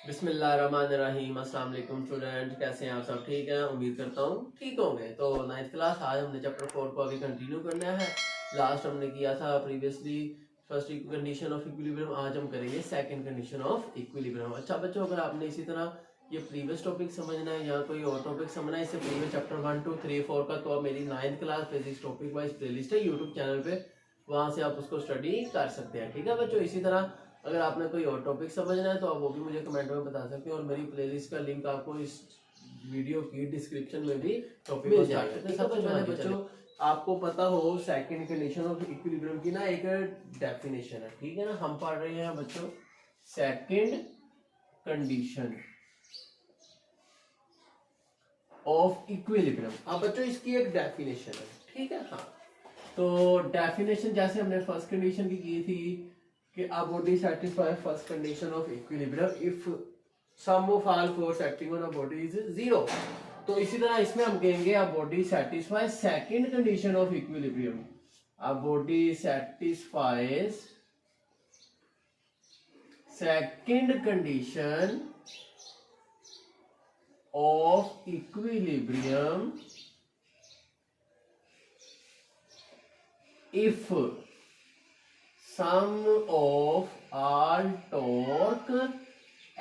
बिस्मिल्लाहिर्रहमानिर्रहीम। अस्सलाम वालेकुम स्टूडेंट, कैसे हैं आप सब? ठीक है, उम्मीद करता हूँ ठीक होंगे। तो नाइन्थ क्लास आज हमने चैप्टर 4 को अभी कंटिन्यू करना है। लास्ट हमने किया था previously first condition of equilibrium, आज हम करेंगे सेकंड कंडीशन ऑफ इक्विलिब्रियम। अच्छा बच्चों, अगर आपने इसी तरह ये प्रीवियस टॉपिक समझना है या कोई और टॉपिक समझना है इससे प्रीवियस चैप्टर 1, 2, 3, 4 का, तो आप मेरी ninth class physics topic wise playlist है यूट्यूब चैनल पे, वहां से आप उसको स्टडी कर सकते हैं। ठीक है बच्चों, इसी तरह अगर आपने कोई और टॉपिक समझना है तो आप वो भी मुझे कमेंट में बता सकते हैं और मेरी प्लेलिस्ट का लिंक आपको इस वीडियो की डिस्क्रिप्शन में भी टॉपिक मिल जाएगा। सबसे पहले बच्चों आपको पता हो सेकंड कंडीशन ऑफ इक्विलिब्रियम की ना एक डेफिनेशन है। ठीक है ना, हम पढ़ रहे हैं बच्चों सेकंड कंडीशन ऑफ इक्विलिब्रियम। अब बच्चों इसकी एक डेफिनेशन है, ठीक है। हाँ, तो डेफिनेशन जैसे हमने फर्स्ट कंडीशन की थी कि a body satisfy first condition of equilibrium if sum of all force acting on a body is 0। तो इसी तरह इसमें हम कहेंगे a body satisfy second condition of equilibrium। a body satisfies second condition of equilibrium if sum of all torque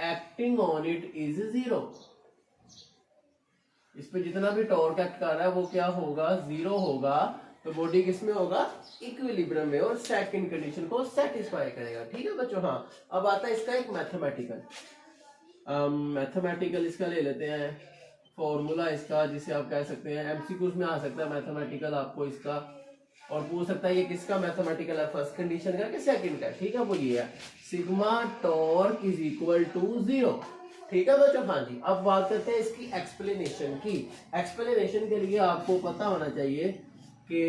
acting on it is 0। इस पे जितना भी टॉर्क एक्ट कर रहा है वो क्या होगा? 0 होगा। तो बॉडी किस में होगा? इक्विलिब्रियम में, और सेकंड कंडीशन को सेटिस्फाई करेगा। ठीक है बच्चों। हाँ, अब आता है इसका एक मैथमेटिकल इसका ले लेते हैं फॉर्मूला इसका, जिसे आप कह सकते हैं एमसीक्यूज में आ सकता है मैथमेटिकल आपको इसका, और पूछ सकता है ये किसका मैथमेटिकल है, फर्स्ट कंडीशन का कि सेकंड का। ठीक है, वो ये है sigma torque is equal to 0। ठीक है बच्चों। हाँ जी, अब बात करते हैं इसकी एक्सप्लेनेशन की। एक्सप्लेनेशन के लिए आपको पता होना चाहिए कि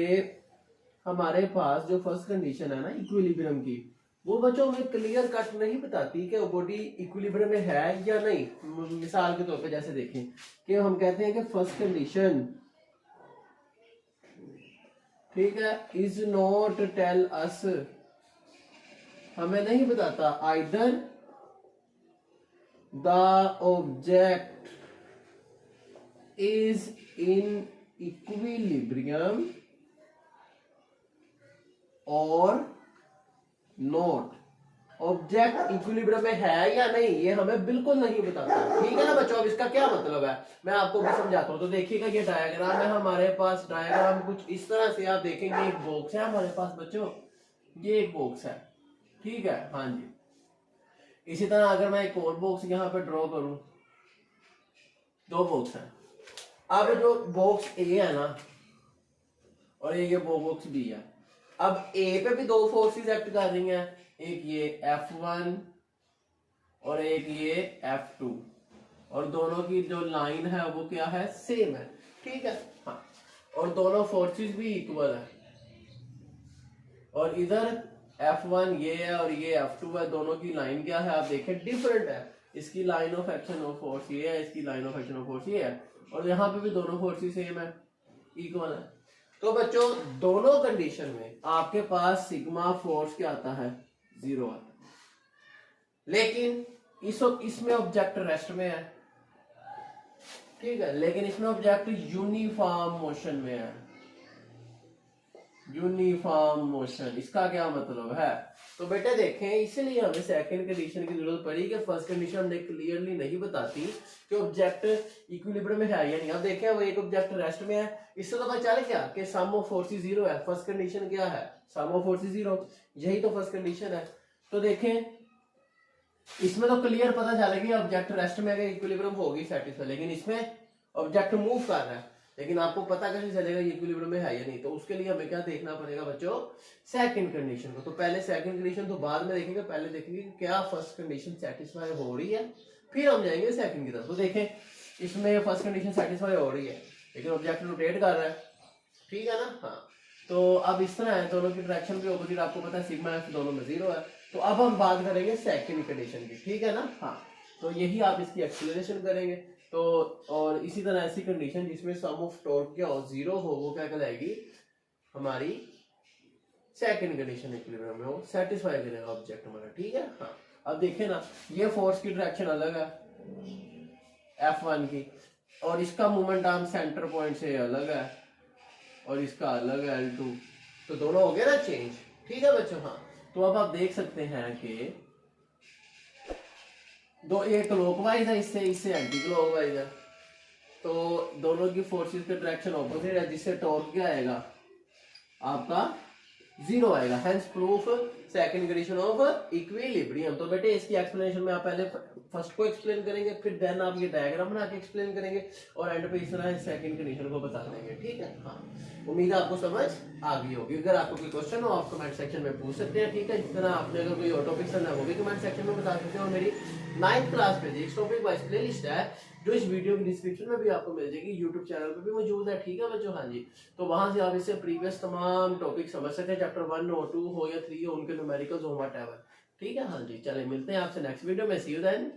हमारे पास जो फर्स्ट कंडीशन है ना इक्विलिब्रियम की, वो बच्चों में क्लियर कट नहीं बताती कि बॉडी इक्विलिब्रियम में है या नहीं। मिसाल के तौर पे जैसे देखें कि हम कहते हैं कि फर्स्ट कंडीशन, ठीक है, इज नॉट टेल अस, हमें नहीं बताता either the object is in equilibrium और नॉट। ऑब्जेक्ट इक्विलिब्रियम में है या नहीं ये हमें बिल्कुल नहीं बताता। ठीक है ना बच्चों। अब इसका क्या मतलब है मैं आपको भी समझाता हूं। तो देखिएगा ये डायग्राम है हमारे पास। डायग्राम कुछ इस तरह से आप देखेंगे, एक बॉक्स है हमारे पास बच्चों, ये एक बॉक्स है। ठीक है, हाँ जी। इसी तरह अगर मैं एक और बॉक्स यहाँ पे ड्रॉ करूं, दो बॉक्स है। अब जो बॉक्स ए है ना और ये बॉक्स बी है, अब ए पे भी दो फोर्सेस एक्ट कर रही हैं, एक ये F1 और एक ये F2, और दोनों की जो लाइन है वो क्या है? सेम है। ठीक है, हाँ, और दोनों फोर्सेस भी इक्वल है। और इधर F1 ये है और ये F2 है, दोनों की लाइन क्या है आप देखें डिफरेंट है। इसकी line of action of force ये है, इसकी line of action of force ये है, और यहाँ पे भी दोनों फोर्सेस सेम है, इक्वल है। तो बच्चों दोनों कंडीशन में आपके पास सिग्मा फोर्स क्या आता है? 0 आता है। लेकिन इसमें ऑब्जेक्ट रेस्ट में है, ठीक है, लेकिन इसमें ऑब्जेक्ट यूनिफॉर्म मोशन में है। यूनिफॉर्म मोशन, इसका क्या मतलब है? तो बेटे देखें, इसलिए हमें सेकंड कंडीशन की जरूरत पड़ी कि फर्स्ट कंडीशन हमने क्लियरली नहीं बताती कि ऑब्जेक्ट इक्विलिब्रियम में है या नहीं। अब देखें वो एक ऑब्जेक्ट रेस्ट में है, इससे तो पता चल क्या कि सम ऑफ फोर्सेस 0 है। फर्स्ट कंडीशन क्या है? सम ऑफ फोर्सेस 0, यही तो फर्स्ट कंडीशन है। तो देखें इसमें तो क्लियर पता चला कि ऑब्जेक्ट रेस्ट में है, इक्विलिब्रियम होगी सेटिस्फाई, लेकिन इसमें ऑब्जेक्ट मूव कर रहा है, लेकिन आपको पता कैसे चलेगा ये इक्विलिब्रियम में है या नहीं? तो उसके लिए हमें क्या देखना पड़ेगा बच्चों? सेकंड कंडीशन को। तो पहले सेकंड कंडीशन तो बाद में देखेंगे, पहले देखेंगे कि क्या फर्स्ट कंडीशन सेटिस्फाई हो रही है, फिर हम जाएंगे सेकंड की तरफ। तो देखें इसमें फर्स्ट कंडीशन सेटिस्फाई हो रही है लेकिन ऑब्जेक्ट रोटेट कर रहा है, ठीक है ना। हाँ, तो अब इस तरह है, दोनों की डायरेक्शन भी ऑपोजिट, आपको पता है सिग्मा एफ दोनों में 0 है। तो अब हम बात करेंगे सेकंड कंडीशन की, ठीक है ना। हाँ, तो यही आप इसकी एक्सेलरेशन करेंगे। तो और इसी तरह ऐसी कंडीशन जिसमें सम ऑफ टॉर्क क्या हो? 0 हो, वो क्या कहलाएगी? हमारी सेकंड कंडीशन इक्विलिब्रियम में वो सेटिस्फाई करेगा ऑब्जेक्ट हमारा, ठीक है। हाँ, अब देखिए ना, ये फोर्स की डायरेक्शन अलग है F1 की, और इसका मोमेंट आर्म सेंटर पॉइंट से अलग है, और इसका अलग है L2, तो दोनों हो गए ना चेंज। ठीक है बच्चों। हाँ, तो अब आप देख सकते हैं कि दो, ये क्लॉकवाइज है, इससे इससे एंटी क्लॉकवाइज है, तो दोनों की फोर्सेस के डायरेक्शन ऑपोजिट है, जिससे टॉर्क क्या आएगा आपका जीरो आएगा। Hence proof second condition of equilibrium. तो बेटे इसकी एक्सप्लेनेशन में आप पहले फर्स्ट को एक्सप्लेन करेंगे, फिर देन आप ये डायग्राम बना के एक्सप्लेन करेंगे, और एंड पे इस तरह सेकंड कंडीशन को बता देंगे। ठीक है। हाँ, उम्मीद है आपको समझ आ गई होगी। अगर आपको कोई क्वेश्चन हो आप कमेंट सेक्शन में पूछ सकते हैं। ठीक है। जिस तरह आपने अगर कोई और टॉपिक सुनना है वो भी कमेंट सेक्शन में बता सकते हैं। और मेरी 9th class physics topic wise playlist है जो इस वीडियो की डिस्क्रिप्शन में भी आपको मिल जाएगी, यूट्यूब चैनल पे भी मौजूद है। ठीक है बच्चों। हाँ जी, तो वहां से आप इससे प्रीवियस तमाम टॉपिक समझ सकते हैं, चैप्टर 1 हो, 2 हो या 3 हो, उनके न्यूमेरिकल्स हो, व्हाटएवर। ठीक है। हाँ जी, चले मिलते हैं आपसे नेक्स्ट वीडियो में। सी यू देन।